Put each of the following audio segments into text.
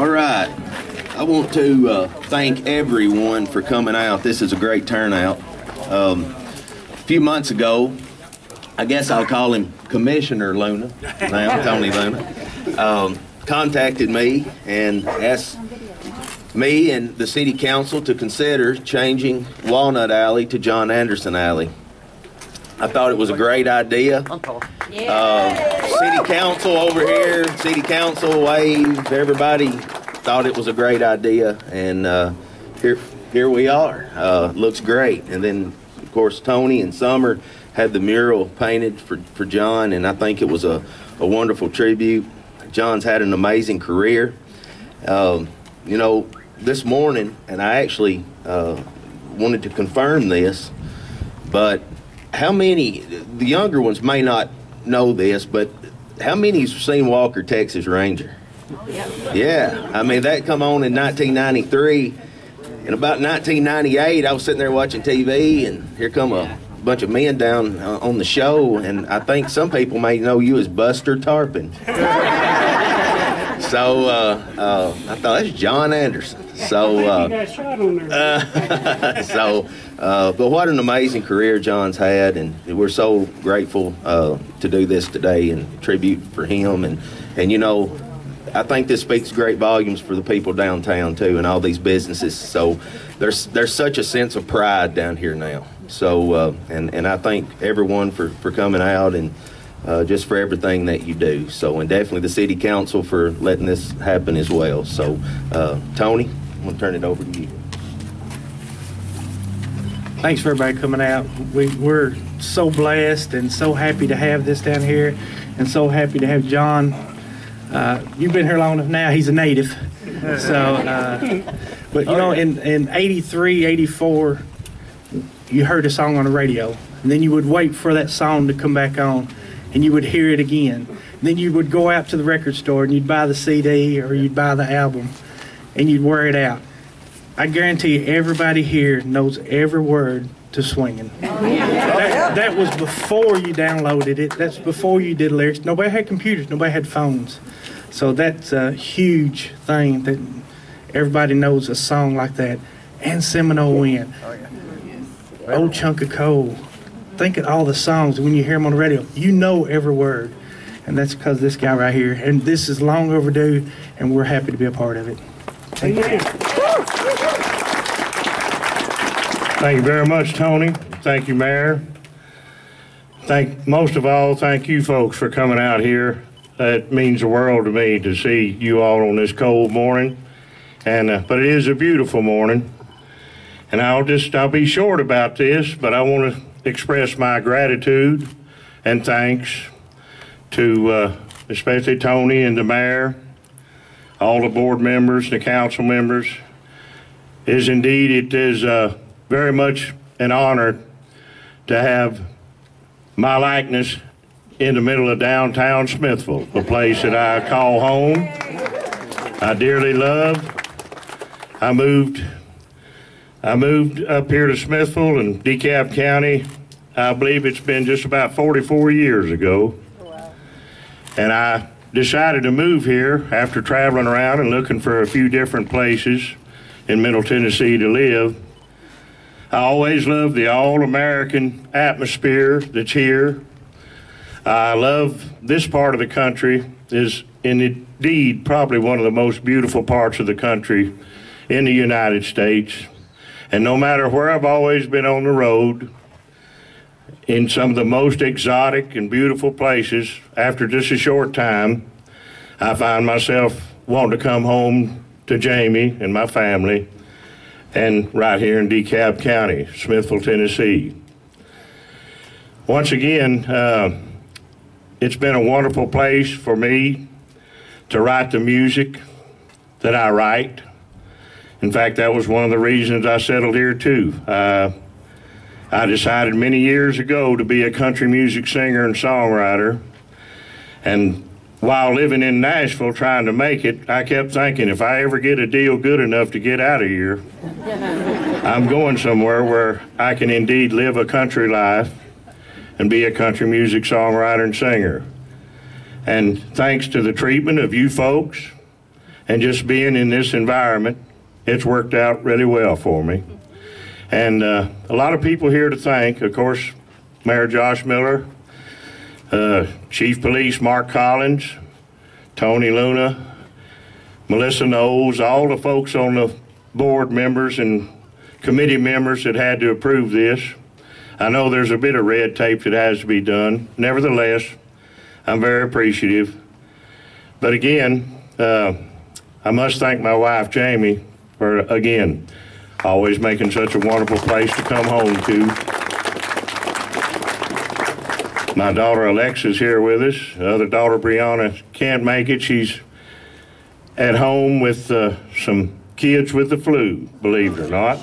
All right. I want to thank everyone for coming out. This is a great turnout. A few months ago, I guess I'll call him Commissioner Luna, now Tony Luna, contacted me and asked me and the City Council to consider changing Walnut Alley to John Anderson Alley. I thought it was a great idea. City Council over here, City Council, wave, everybody thought it was a great idea, and here we are. Looks great. And then, of course, Tony and Summer had the mural painted for John, and I think it was a wonderful tribute. John's had an amazing career. You know, this morning, and I actually wanted to confirm this, but how many, the younger ones may not know this, but how many's seen Walker, Texas Ranger? Oh, yeah. Yeah, I mean, that come on in 1993. In about 1998, I was sitting there watching TV, and here come a bunch of men down on the show, and I think some people may know you as Buster Tarpon. So I thought, that's John Anderson. So, but what an amazing career John's had, and we're so grateful to do this today and tribute for him. And you know, I think this speaks great volumes for the people downtown too, and all these businesses. So there's such a sense of pride down here now. So and I thank everyone for coming out and just for everything that you do. So, and definitely the City Council for letting this happen as well. So, Tony, I'm going to turn it over to you. Thanks for everybody coming out. We're so blessed and so happy to have this down here, and so happy to have John. You've been here long enough now. He's a native. So, but you know, in 83, 84, you heard a song on the radio, and then you would wait for that song to come back on, and you would hear it again. Then you would go out to the record store and you'd buy the CD or you'd buy the album and you'd wear it out. I guarantee you everybody here knows every word to Swingin'. That was before you downloaded it. That's before you did lyrics. Nobody had computers. Nobody had phones. So that's a huge thing that everybody knows a song like that. And Seminole Wind. Old Chunk of Coal. Think of all the songs when you hear them on the radio. You know every word. And that's because of this guy right here. And this is long overdue, and we're happy to be a part of it. Thank you. Thank you very much, Tony. Thank you, Mayor. Most of all, thank you folks for coming out here. That means the world to me to see you all on this cold morning. And but it is a beautiful morning. And I'll be short about this, but I want to express my gratitude and thanks to especially Tony and the mayor, all the board members, the council members. It is very much an honor to have my likeness in the middle of downtown Smithville, a place that I call home, I dearly love. I moved up here to Smithville in DeKalb County. I believe it's been just about 44 years ago. Wow. And I decided to move here after traveling around and looking for a few different places in Middle Tennessee to live. I always loved the all-American atmosphere that's here. I love this part of the country. Is indeed probably one of the most beautiful parts of the country in the United States. And no matter where I've always been on the road, in some of the most exotic and beautiful places, after just a short time, I find myself wanting to come home to Jamie and my family, and right here in DeKalb County, Smithville, Tennessee. Once again, it's been a wonderful place for me to write the music that I write. In fact, that was one of the reasons I settled here too. I decided many years ago to be a country music singer and songwriter. And while living in Nashville trying to make it, I kept thinking, if I ever get a deal good enough to get out of here, I'm going somewhere where I can indeed live a country life and be a country music songwriter and singer. And thanks to the treatment of you folks and just being in this environment, it's worked out really well for me. And a lot of people here to thank, of course, Mayor Josh Miller, Chief Police Mark Collins, Tony Luna, Melissa Knowles, all the folks on the board members and committee members that had to approve this. I know there's a bit of red tape that has to be done. Nevertheless, I'm very appreciative. But again, I must thank my wife, Jamie, for, again, always making such a wonderful place to come home to. My daughter Alexa's here with us. The other daughter, Brianna, can't make it. She's at home with some kids with the flu, believe it or not,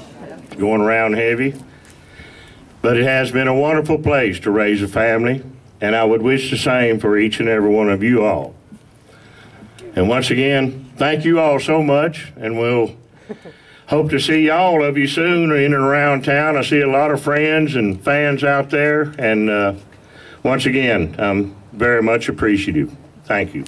going around heavy. But it has been a wonderful place to raise a family, and I would wish the same for each and every one of you all. And once again, thank you all so much, and we'll hope to see all of you soon in and around town. I see a lot of friends and fans out there, and once again, I'm very much appreciative. Thank you.